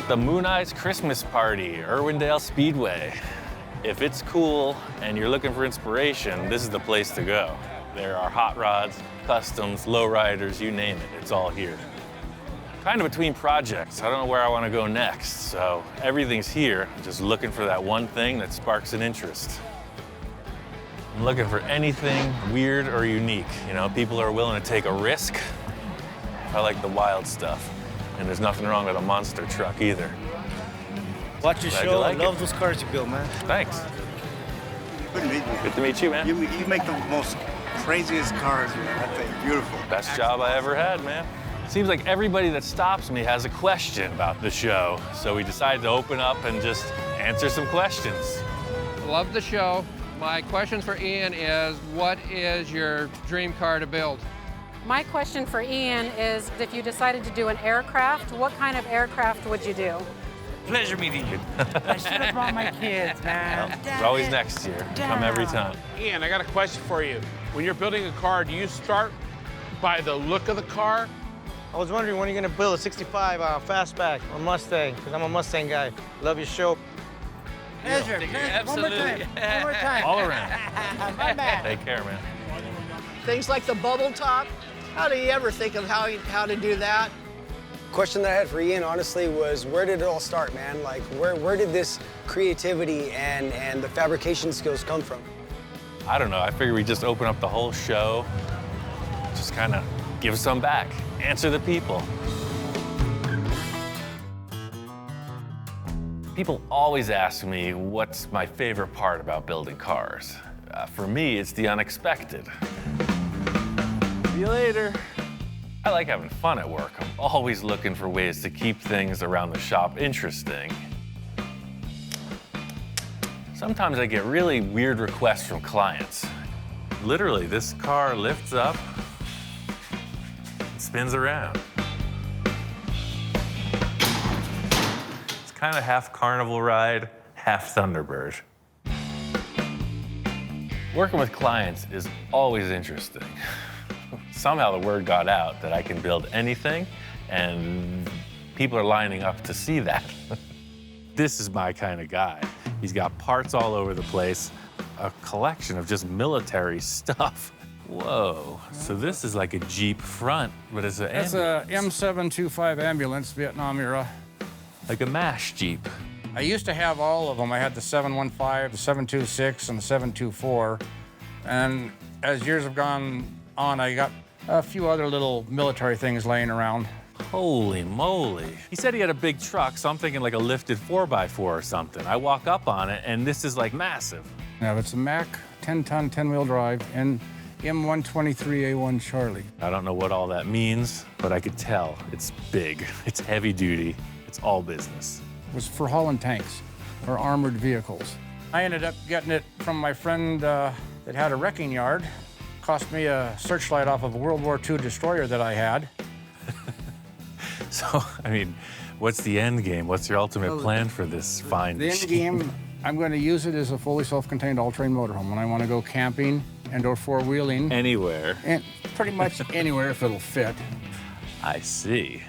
at the Moon Eyes Christmas Party, Irwindale Speedway. If it's cool and you're looking for inspiration, this is the place to go. There are hot rods, customs, lowriders, you name it, it's all here. Kind of between projects, I don't know where I want to go next, so everything's here, just looking for that one thing that sparks an interest. I'm looking for anything weird or unique. You know, people are willing to take a risk. I like the wild stuff. And there's nothing wrong with a monster truck either. Watch your show. Like I love those cars you build, man. Thanks. Good to meet you. Good to meet you, man. You make the most craziest cars, man. That thing, beautiful. Best job I ever had, man. Seems like everybody that stops me has a question about the show. So we decided to open up and just answer some questions. Love the show. My question for Ian is, what is your dream car to build? My question for Ian is, if you decided to do an aircraft, what kind of aircraft would you do? Pleasure meeting you. I should have brought my kids, man. Well, it's always next year. Come every time. Ian, I got a question for you. When you're building a car, do you start by the look of the car? I was wondering when you're gonna build a 65 fastback on Mustang, because I'm a Mustang guy. Love your show. Pleasure. Absolutely. One more time. All around. My bad. Take care, man. Things like the bubble top. How do you ever think of how to do that? Question that I had for Ian, honestly, was where did it all start, man? Like, where did this creativity and the fabrication skills come from? I don't know. I figured we'd just open up the whole show, just kind of give some back, answer the people. People always ask me what's my favorite part about building cars. For me, it's the unexpected. See you later. I like having fun at work. I'm always looking for ways to keep things around the shop interesting. Sometimes I get really weird requests from clients. Literally, this car lifts up, spins around. It's kind of half carnival ride, half Thunderbird. Working with clients is always interesting. Somehow the word got out that I can build anything, and people are lining up to see that. This is my kind of guy. He's got parts all over the place, a collection of just military stuff. Whoa, so this is like a Jeep front, but it's an It's a M725 ambulance, Vietnam era. like a MASH Jeep. I used to have all of them. I had the 715, the 726, and the 724. And as years have gone on, I got a few other little military things laying around. Holy moly. He said he had a big truck, so I'm thinking like a lifted 4x4 or something. I walk up on it, and this is like massive. Now, it's a Mack 10-ton, 10-wheel drive, and M123A1 Charlie. I don't know what all that means, but I could tell it's big, it's heavy duty, it's all business. It was for hauling tanks or armored vehicles. I ended up getting it from my friend that had a wrecking yard. Cost me a searchlight off of a World War II destroyer that I had. So, I mean, what's the end game? What's your ultimate plan for this fine The end machine? game, I'm going to use it as a fully self-contained all-terrain motorhome when I want to go camping and or four-wheeling. Anywhere. And pretty much anywhere if it'll fit. I see.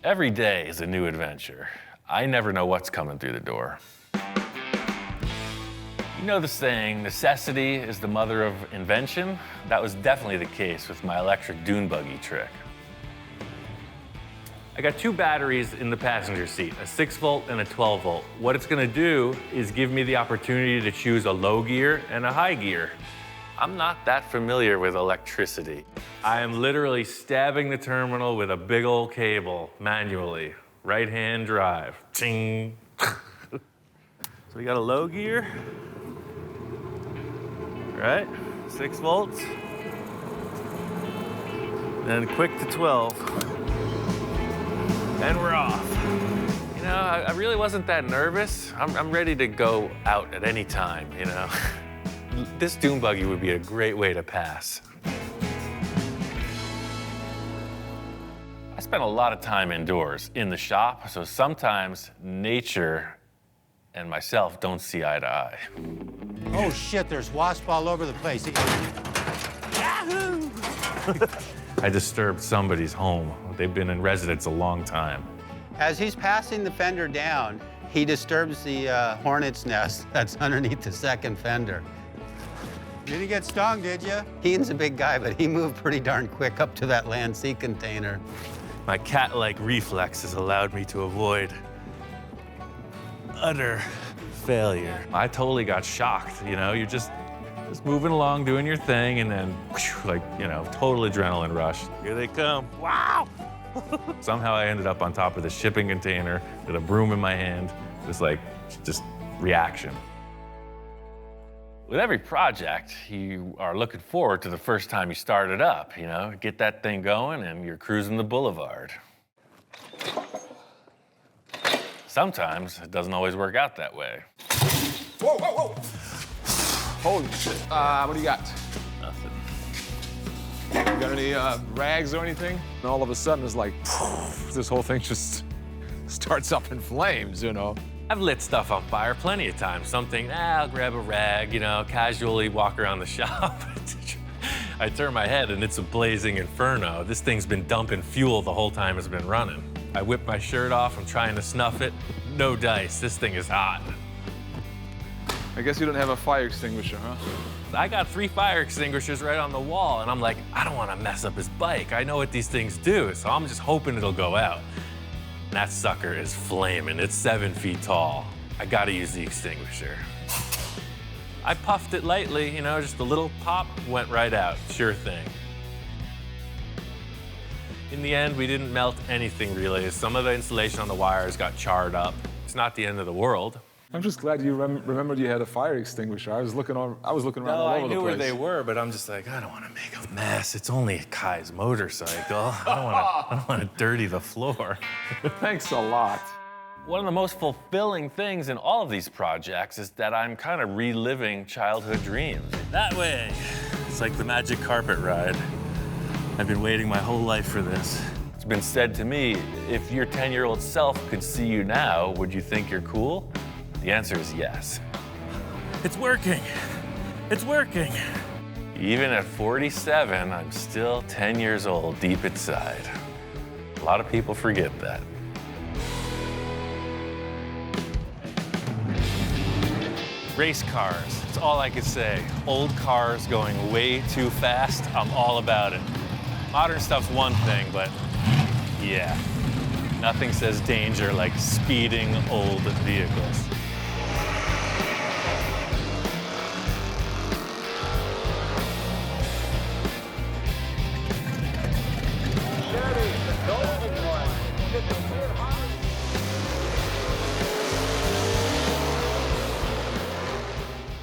Every day is a new adventure. I never know what's coming through the door. You know the saying, necessity is the mother of invention? That was definitely the case with my electric Dune buggy trick. I got two batteries in the passenger seat, a 6-volt and a 12-volt. What it's gonna do is give me the opportunity to choose a low gear and a high gear. I'm not that familiar with electricity. I am literally stabbing the terminal with a big old cable manually. Right-hand drive, ting. So we got a low gear, right? 6 volts. Then quick to 12. And we're off. You know, I really wasn't that nervous. I'm ready to go out at any time, you know. This Dune buggy would be a great way to pass. I spent a lot of time indoors in the shop, so sometimes nature and myself don't see eye to eye. Oh shit, there's wasps all over the place. I disturbed somebody's home. They've been in residence a long time. As he's passing the fender down, he disturbs the hornet's nest that's underneath the second fender. Did he get stung, did you? Ian's a big guy, but he moved pretty darn quick up to that land sea container. My cat-like reflexes allowed me to avoid utter failure. I totally got shocked, you know? You're just moving along, doing your thing, and then, like, you know, total adrenaline rush. Here they come. Wow! Somehow I ended up on top of the shipping container with a broom in my hand, just reaction. With every project, you are looking forward to the first time you start it up, you know? Get that thing going and you're cruising the boulevard. Sometimes it doesn't always work out that way. Whoa, whoa, whoa! Holy shit. What do you got? Nothing. You got any rags or anything? And all of a sudden, it's like, this whole thing just starts up in flames, you know? I've lit stuff on fire plenty of times. I'll grab a rag, you know, casually walk around the shop. I turn my head and it's a blazing inferno. This thing's been dumping fuel the whole time it's been running. I whip my shirt off, I'm trying to snuff it. No dice, this thing is hot. I guess you don't have a fire extinguisher, huh? I got 3 fire extinguishers right on the wall, and I'm like, I don't want to mess up his bike. I know what these things do, so I'm just hoping it'll go out. And that sucker is flaming. It's 7 feet tall. I gotta use the extinguisher. I puffed it lightly, you know, just a little pop, went right out. Sure thing. In the end, we didn't melt anything really. Some of the insulation on the wires got charred up. It's not the end of the world. I'm just glad you remembered you had a fire extinguisher. I was looking around all over the place. I knew where they were, but I'm just like, I don't want to make a mess. It's only Kai's motorcycle. I don't want to dirty the floor. Thanks a lot. One of the most fulfilling things in all of these projects is that I'm kind of reliving childhood dreams. That way. It's like the magic carpet ride. I've been waiting my whole life for this. It's been said to me, if your 10-year-old self could see you now, would you think you're cool? The answer is yes. It's working. It's working. Even at 47, I'm still 10 years old deep inside. A lot of people forget that. Race cars, that's all I could say. Old cars going way too fast, I'm all about it. Modern stuff's one thing, but yeah, nothing says danger like speeding old vehicles.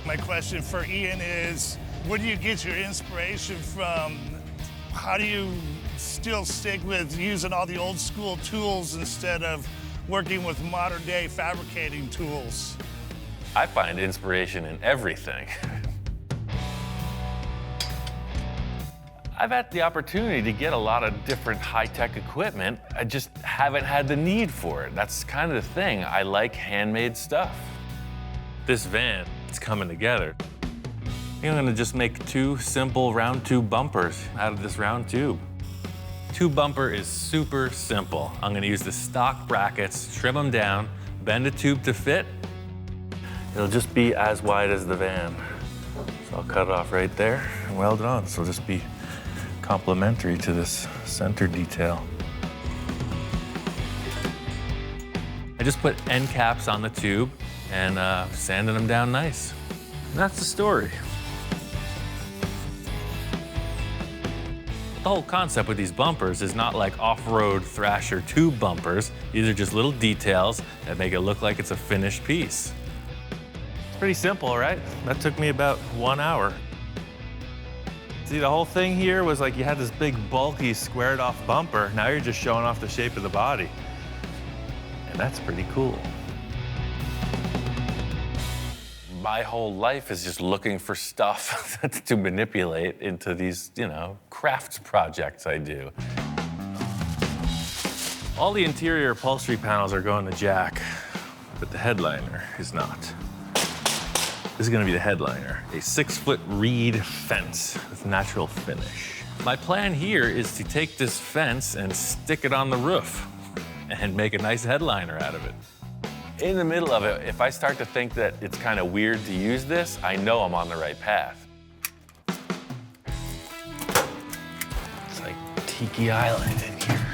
My question for Ian is, where do you get your inspiration from? How do you still stick with using all the old school tools instead of working with modern day fabricating tools? I find inspiration in everything. I've had the opportunity to get a lot of different high-tech equipment. I just haven't had the need for it. That's kind of the thing. I like handmade stuff. This van, it's coming together. I think I'm gonna just make 2 simple round tube bumpers out of this round tube. Tube bumper is super simple. I'm gonna use the stock brackets, trim them down, bend the tube to fit. It'll just be as wide as the van. So I'll cut it off right there and weld it on. So it'll just be complementary to this center detail. I just put end caps on the tube and sanding them down nice. And that's the story. The whole concept with these bumpers is not like off-road Thrasher tube bumpers. These are just little details that make it look like it's a finished piece. It's pretty simple, right? That took me about 1 hour. See, the whole thing here was like you had this big, bulky, squared-off bumper. Now you're just showing off the shape of the body. And that's pretty cool. My whole life is just looking for stuff to manipulate into these, you know, crafts projects I do. All the interior upholstery panels are going to Jack, but the headliner is not. This is gonna be the headliner, a 6-foot reed fence with natural finish. My plan here is to take this fence and stick it on the roof. and make a nice headliner out of it. In the middle of it, if I start to think that it's kind of weird to use this, I know I'm on the right path. It's like Tiki Island in here.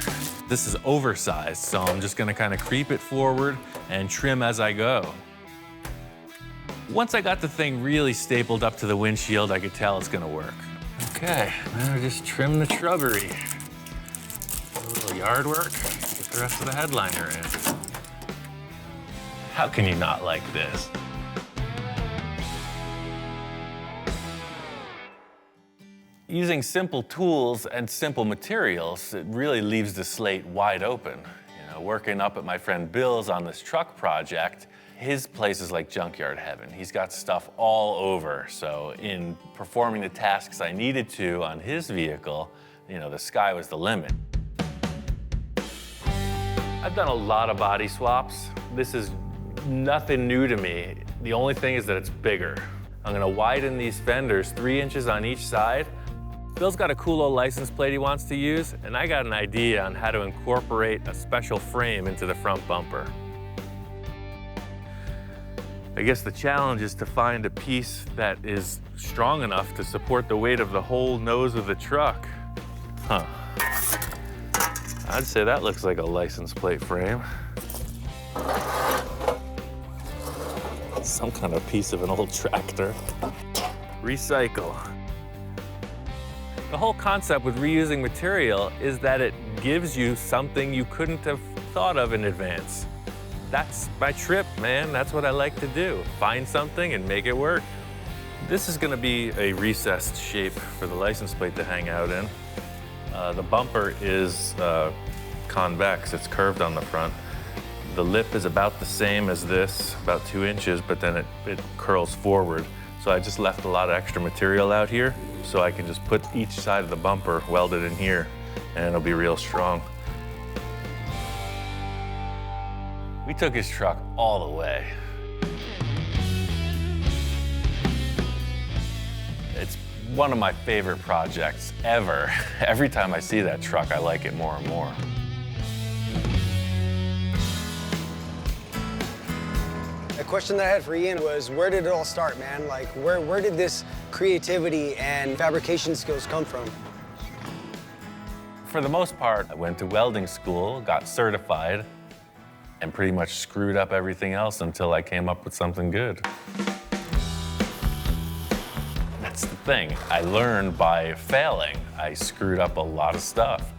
This is oversized, so I'm just gonna kind of creep it forward and trim as I go. Once I got the thing really stapled up to the windshield, I could tell it's gonna work. Okay, now just trim the shrubbery. A little yard work, get the rest of the headliner in. How can you not like this? Using simple tools and simple materials, it really leaves the slate wide open. You know, working up at my friend Bill's on this truck project, his place is like junkyard heaven. He's got stuff all over. So in performing the tasks I needed to on his vehicle, you know, the sky was the limit. I've done a lot of body swaps. This is nothing new to me. The only thing is that it's bigger. I'm gonna widen these fenders 3 inches on each side. Bill's got a cool old license plate he wants to use, and I got an idea on how to incorporate a special frame into the front bumper. I guess the challenge is to find a piece that is strong enough to support the weight of the whole nose of the truck. Huh. I'd say that looks like a license plate frame. Some kind of piece of an old tractor. Recycle. The whole concept with reusing material is that it gives you something you couldn't have thought of in advance. That's my trip, man. That's what I like to do. Find something and make it work. This is gonna be a recessed shape for the license plate to hang out in. The bumper is convex, it's curved on the front. The lip is about the same as this, about 2 inches, but then it curls forward. So I just left a lot of extra material out here so I can just put each side of the bumper welded in here and it'll be real strong. We took his truck all the way. It's one of my favorite projects ever. Every time I see that truck, I like it more and more. The question that I had for Ian was, where did it all start, man? Like, where did this creativity and fabrication skills come from? For the most part, I went to welding school, got certified, and pretty much screwed up everything else until I came up with something good. That's the thing. I learned by failing. I screwed up a lot of stuff.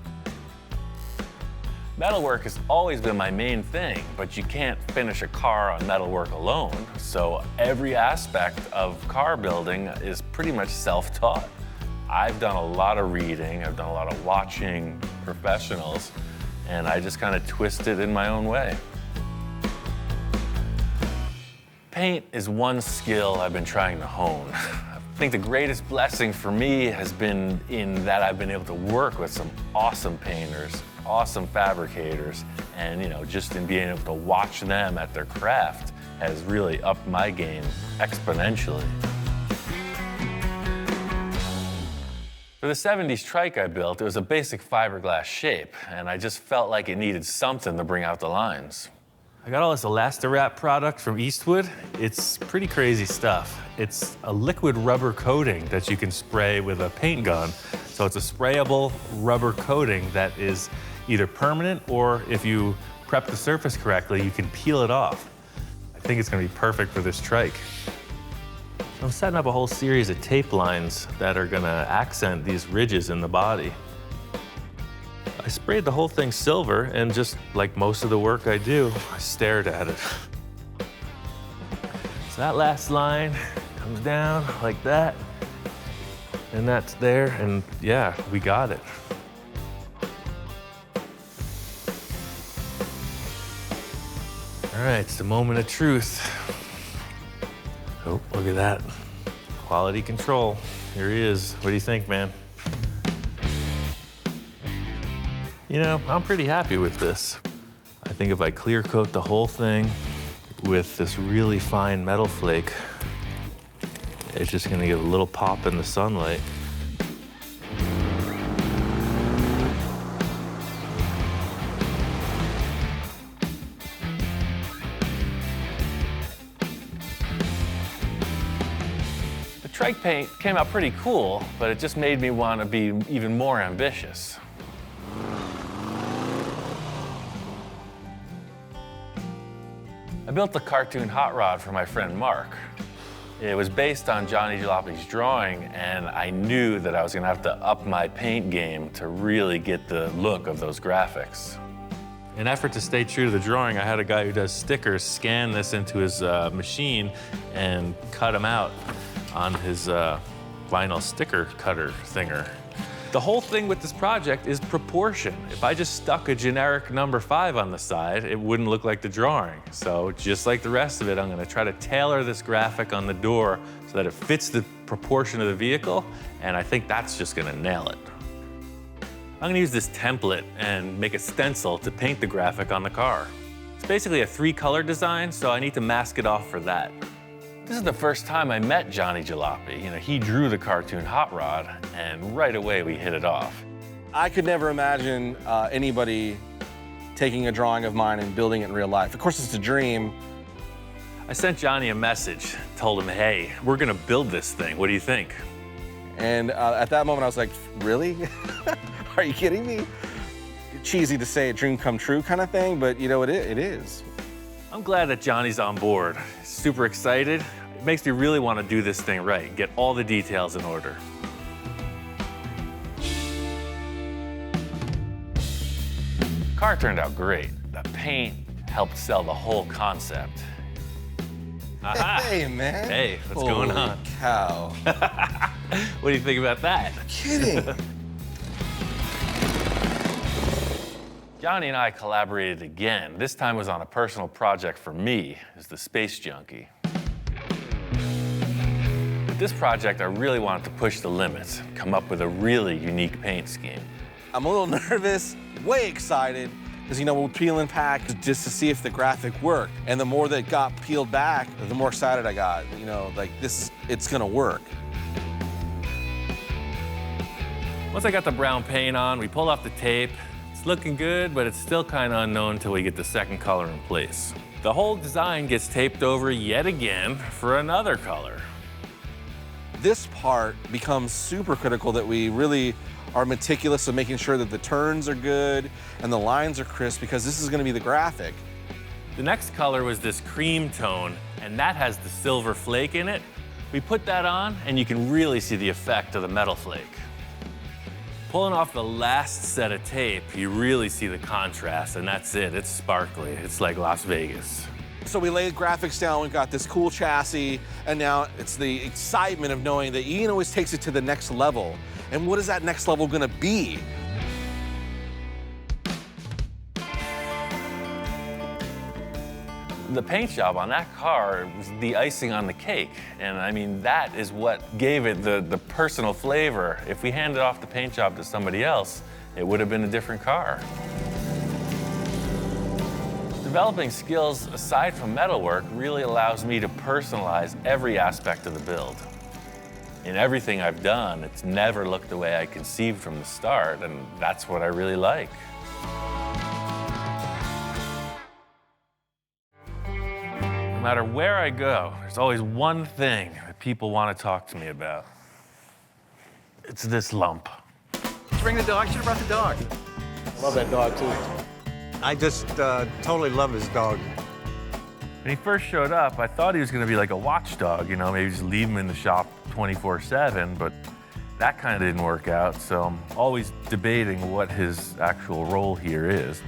Metalwork has always been my main thing, but you can't finish a car on metalwork alone. So every aspect of car building is pretty much self-taught. I've done a lot of reading, I've done a lot of watching professionals, and I just kind of twist it in my own way. Paint is one skill I've been trying to hone. I think the greatest blessing for me has been in that I've been able to work with some awesome painters, awesome fabricators, and just in being able to watch them at their craft has really upped my game exponentially. For the 70s trike I built, it was a basic fiberglass shape, and I just felt like it needed something to bring out the lines. I got all this Elastirap product from Eastwood. It's pretty crazy stuff. It's a liquid rubber coating that you can spray with a paint gun. So it's a sprayable rubber coating that is either permanent or if you prep the surface correctly, you can peel it off. I think it's gonna be perfect for this trike. I'm setting up a whole series of tape lines that are gonna accent these ridges in the body. I sprayed the whole thing silver, and just like most of the work I do, I stared at it. So that last line comes down like that, and that's there, and yeah, we got it. All right, it's the moment of truth. Oh, look at that. Quality control. Here he is. What do you think, man? I'm pretty happy with this. I think if I clear coat the whole thing with this really fine metal flake, it's just gonna give a little pop in the sunlight. strike paint came out pretty cool, but it just made me want to be even more ambitious. I built the cartoon hot rod for my friend Mark. It was based on Johnny Jalopi's drawing, and I knew that I was gonna have to up my paint game to really get the look of those graphics. In an effort to stay true to the drawing, I had a guy who does stickers scan this into his machine and cut them out on his vinyl sticker cutter thinger. The whole thing with this project is proportion. If I just stuck a generic number 5 on the side, it wouldn't look like the drawing. So just like the rest of it, I'm gonna try to tailor this graphic on the door so that it fits the proportion of the vehicle, and I think that's just gonna nail it. I'm gonna use this template and make a stencil to paint the graphic on the car. It's basically a 3-color design, so I need to mask it off for that. This is the first time I met Johnny Jalopy. You know, he drew the cartoon hot rod, and right away we hit it off. I could never imagine anybody taking a drawing of mine and building it in real life. Of course, it's a dream. I sent Johnny a message, told him, hey, we're gonna build this thing. What do you think? And at that moment, I was like, really? Are you kidding me? Cheesy to say a dream come true kind of thing, but you know, it is. I'm glad that Johnny's on board. Super excited. It makes me really want to do this thing right and get all the details in order. The car turned out great. The paint helped sell the whole concept. Aha. Hey, man. Hey, what's going on? Holy cow. What do you think about that? Kidding. Johnny and I collaborated again. This time was on a personal project for me as the space junkie. With this project, I really wanted to push the limits, come up with a really unique paint scheme. I'm a little nervous, way excited, because you know, we'll peel and pack just to see if the graphic worked. And the more that got peeled back, the more excited I got. You know, like it's gonna work. Once I got the brown paint on, we pulled off the tape. It's looking good, but it's still kind of unknown until we get the second color in place. The whole design gets taped over yet again for another color. This part becomes super critical, that we really are meticulous in making sure that the turns are good and the lines are crisp, because this is gonna be the graphic. The next color was this cream tone, and that has the silver flake in it. We put that on, and you can really see the effect of the metal flake. Pulling off the last set of tape, you really see the contrast, and that's it. It's sparkly. It's like Las Vegas. So we laid graphics down, we got this cool chassis, and now it's the excitement of knowing that Ian always takes it to the next level. And what is that next level gonna be? The paint job on that car was the icing on the cake. And I mean, that is what gave it the personal flavor. If we handed off the paint job to somebody else, it would have been a different car. Developing skills aside from metalwork really allows me to personalize every aspect of the build. In everything I've done, it's never looked the way I conceived from the start, and that's what I really like. No matter where I go, there's always one thing that people want to talk to me about. It's this lump. Let's bring the dog. Should have brought the dog. Love that dog, too. I just totally love his dog. When he first showed up, I thought he was going to be like a watchdog, you know, maybe just leave him in the shop 24/7, but that kind of didn't work out, so I'm always debating what his actual role here is.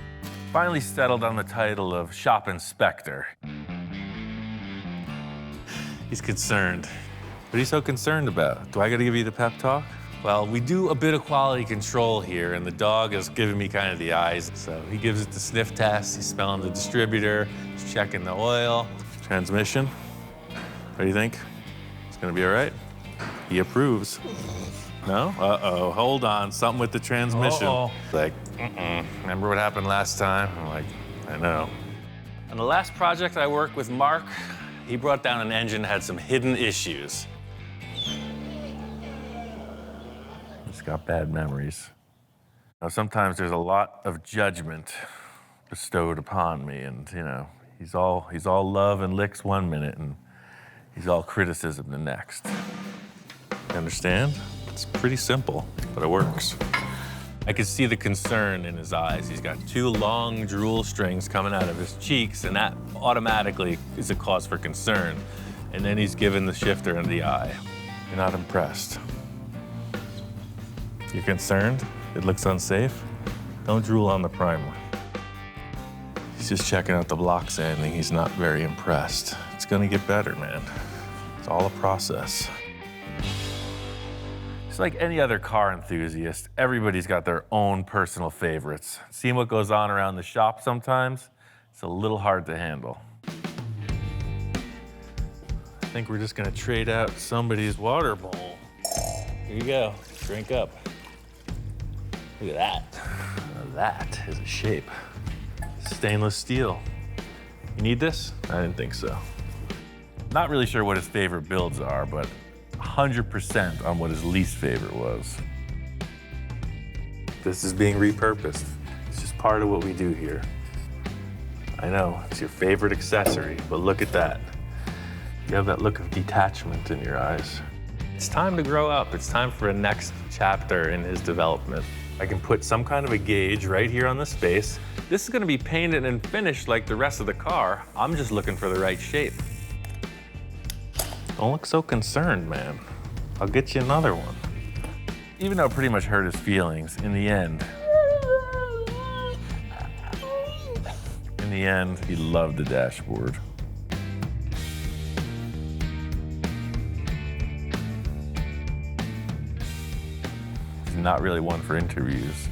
Finally settled on the title of shop inspector. He's concerned. What are you so concerned about? Do I got to give you the pep talk? Well, we do a bit of quality control here, and the dog is giving me kind of the eyes. So he gives it the sniff test, he's smelling the distributor, he's checking the oil, transmission. What do you think? It's gonna be all right? He approves. No? Uh-oh, hold on, something with the transmission. Like, remember what happened last time? I'm like, I know. On the last project I worked with Mark, he brought down an engine that had some hidden issues. Just got bad memories. Now, sometimes there's a lot of judgment bestowed upon me, and you know, he's all love and licks one minute, and he's all criticism the next. You understand? It's pretty simple, but it works. I could see the concern in his eyes. He's got 2 long drool strings coming out of his cheeks, and that automatically is a cause for concern. And then he's given the shifter in the eye. You're not impressed. You're concerned? It looks unsafe? Don't drool on the primer. He's just checking out the block sanding. He's not very impressed. It's gonna get better, man. It's all a process. Just like any other car enthusiast, everybody's got their own personal favorites. Seeing what goes on around the shop sometimes, it's a little hard to handle. I think we're just gonna trade out somebody's water bowl. Here you go, drink up. Look at that. Now that is a shape. Stainless steel. You need this? I didn't think so. Not really sure what his favorite builds are, but 100% on what his least favorite was. This is being repurposed. It's just part of what we do here. I know, it's your favorite accessory, but look at that. You have that look of detachment in your eyes. It's time to grow up. It's time for a next chapter in his development. I can put some kind of a gauge right here on the space. This is gonna be painted and finished like the rest of the car. I'm just looking for the right shape. Don't look so concerned, man. I'll get you another one. Even though it pretty much hurt his feelings, in the end, he loved the dashboard. He's not really one for interviews.